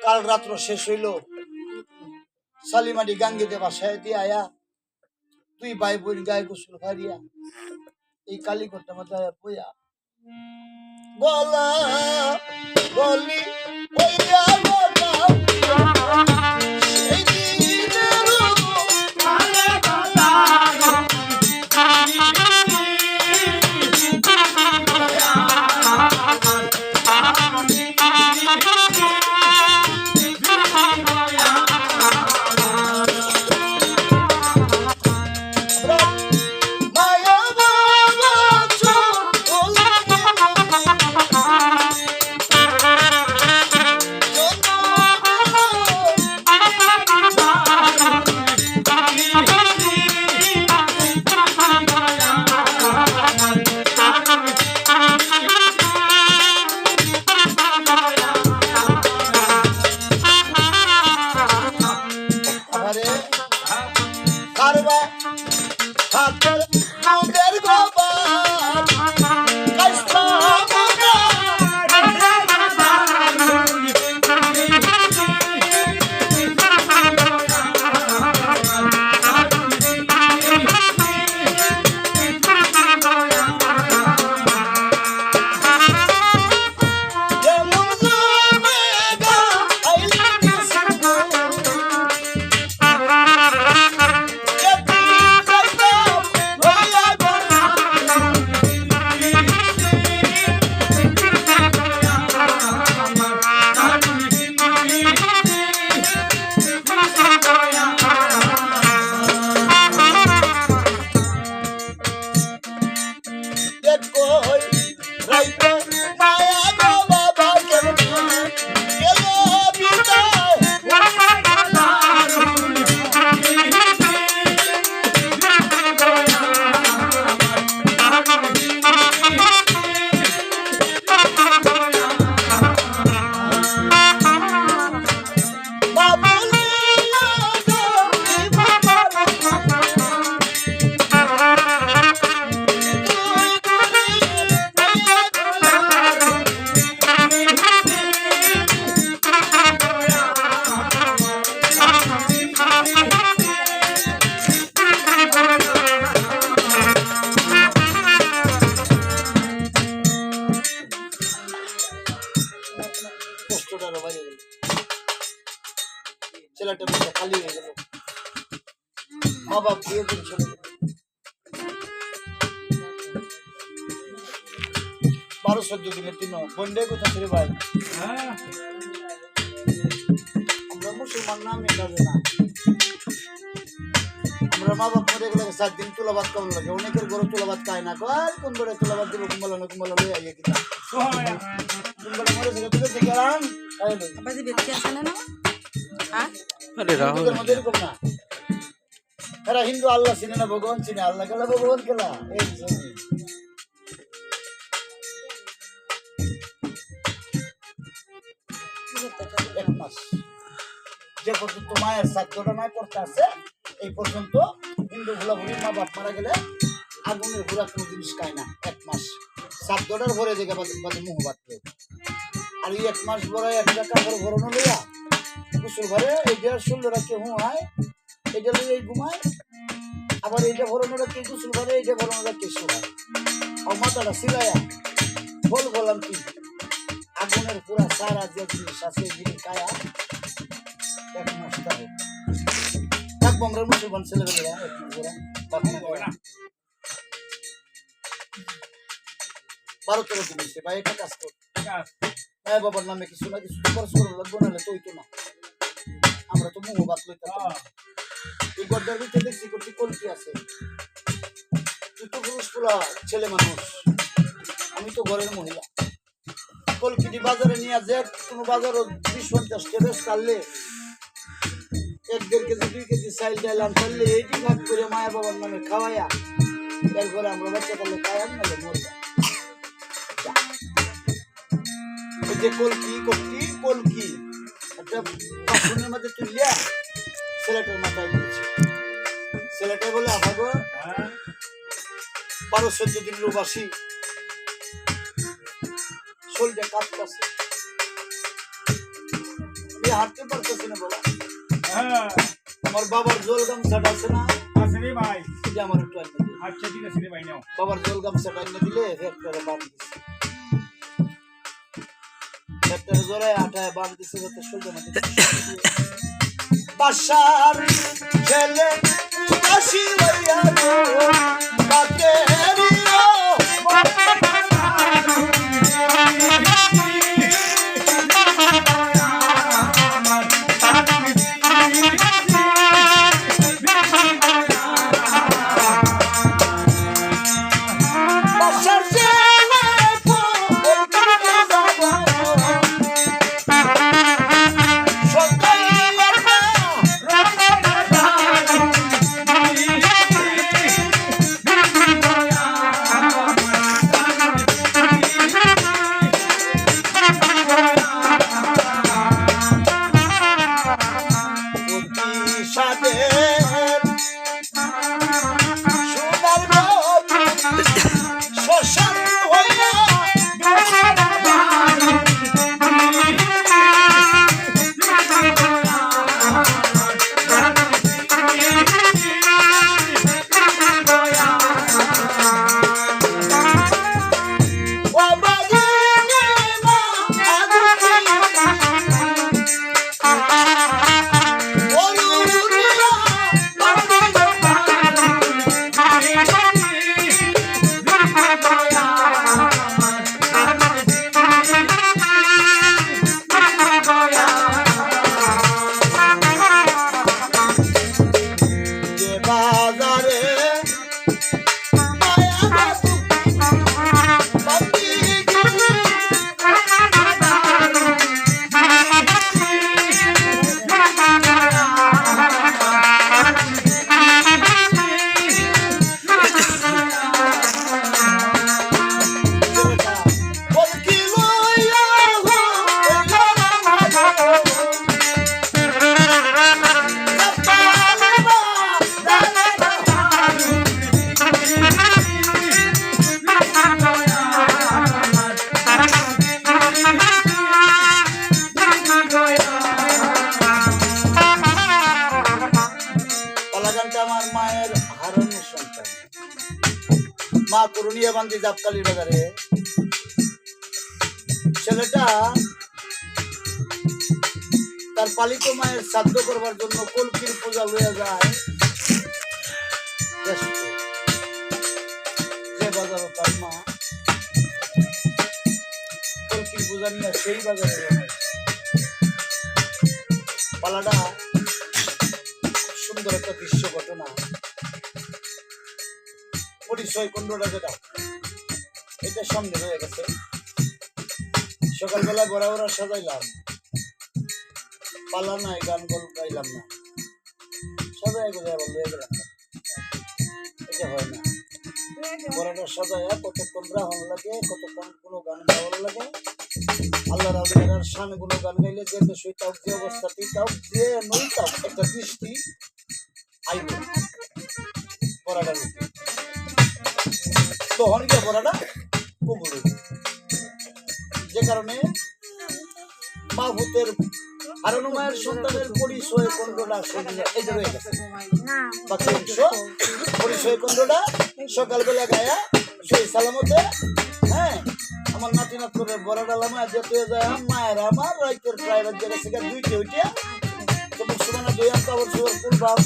কাল রাত্র শেষ হইল শালিমারি গাঙ্গিতে বাসায় দিয়ে আয়া তুই ভাই বোন গায়ে গোসল ফারিয়া এই কালী করতে মতো বইয়া বলা বলি ছেলেটা খালি হয়ে গেল মা বাপ দিয়ে দিন চলে গেল 12-14 দিনের দিন বন্ডে কোথা ছিল ভাই আমরা মুসলমান না আমি কাজে না আমরা মা বাপ মরে গেলে 7 দিন তুলাবাদ কম লাগে অনেকের ঘরে তুলাবাদ খায় না কয় কোন ঘরে তুলাবাদ দিব কুম্বলা লই আইয়া কিনা কুম্বলা মরে গেলে গেলাম আবাজি বেঁচে আছে না হ্যাঁ আরে রাহুল মধ্যে এরকম না এরা হিন্দু আল্লাহ চিনে না ভগবান চিনে আল্লাহ গেলা ভগবান গেলা এই এক মাস যে পর্যন্ত মায়ের সাধ্যটা নাই করতে আছে এই পর্যন্ত হিন্দু ভুলাভুলি মা বাপ মারা গেলে আগুনের ঘোরা কোনো জিনিস খায় না 1 মাস সাধ্যটার ভরে দেখে বাদে মুখ বাঁধবে আর এই 1 মাস পরে একটা কাপড় ভরানো লইয়া গোসল ঘরে এইটা ষোলোরা কেউ হয় এইটা লইয়া ঘুমায় আবার এইটা ভরানোরা কে গোসল ঘরে এইটা ভরানোরা কে শোয়ায় আর মাথাটা সিলাইয়া বললাম কি আগুনের পুরা সারা যে জিনিস আছে জিনিস কায়া 1 মাস থাকে থাকবো আমরা মুসলমান ছেলেমেয়েরা 12-13 দিন এসে ভাই একটা কাজ কর হ্যাঁ বাবার নামে কিছু না কিছু খরচ করে লাগবো নাহলে তো হইতো না আমরা তো মুখ বাত লইতে এই গড্ডার ভিতরে দেখছি করতে কলকি আছে তুই তো পুরুষ পোলা ছেলে মানুষ আমি তো ঘরের মহিলা কলকিটি বাজারে নিয়ে যে কোনো বাজারও 20-50 টাকা কাটলে 1-1.5 কেজি 2 কেজি চাইল ডাল আনলে এইটি ভাগ করে মায়া বাবার নামে খাওয়াইয়া এরপরে আমরা বাচ্চা করলে খাওয়ান নাহলে মরবা যে কলকি একটা বাথরুমের মধ্যে তুলিয়া ছেলেটার মাথায় দিয়েছে ছেলেটা বলে আমাকে 12-14 দিনের উপাসী শরীরটা কাঁপতেছে হাঁটতে পারতেছি না বাবা। হ্যাঁ আমার বাবার জল গামছাটা আছে না, আছে রে ভাই। এটা আমার একটু আনতে দিন। আচ্ছা ঠিক আছে রে ভাই, নাও। বাবার জল গামছাটা এনে দিলে ফ্যাক্টরে বাঁধ দিচ্ছে, ফ্যাক্টরে জোরে আঠায় বাঁধ দিচ্ছে যাতে সহ্য না দিতে। বাসার ছেলে আসি হইয়া গো বাতেরিও বাসার ছেলে আমার মায়ের হারানো সন্তান, মা করুণিয়া বান্দি জাপকালি বাজারে। ছেলেটা তার পালিত মায়ের শ্রাদ্ধ করবার জন্য কলকির পূজা লইয়া যায় যে বাজারও তার মা কলকির পূজা নিয়ে সেই বাজারে পালাটা। সুন্দর একটা দৃশ্য ঘটনা, পরিচয় কুণ্ডটা যেটা এটা সামনে রয়ে গেছে। সকালবেলা বড়া বড়া সাজাইলাম, পালা নাই, গান গল গাইলাম না, সাজাই গোজাই আবার লয়ে গেলাম। এটা হয় না, বড়াটা সাজাইয়া কতক্ষণ রাহন লাগে, কতক্ষণ কোনো গান গাওয়ার লাগে। আল্লাহ রাজের সামনে কোনো গান গাইলে যে দেশই তাও যে অবস্থাতেই তাও যে নই তাও একটা দৃষ্টি আইব বড়াটা রূপে, তখন গিয়ে বড়াটা কবুল হইবে। যে কারণে মা ভূতের হারানো মায়ের সন্তানের পরিচয় কেন্দ্রটা এই রয়ে গেছে। বাকি অংশ পরিচয় কেন্দ্রটা সকালবেলা গায়া সেই সালামতে, হ্যাঁ আমার নাতি নাত করে বড় ডালামা যেতে যায় মায়ের আমার রাইতের প্রাইভেট জায়গা থেকে দুইটা উঠিয়া তো মুসলমানা দুই আম কাপড় চোপড় খুলবাম,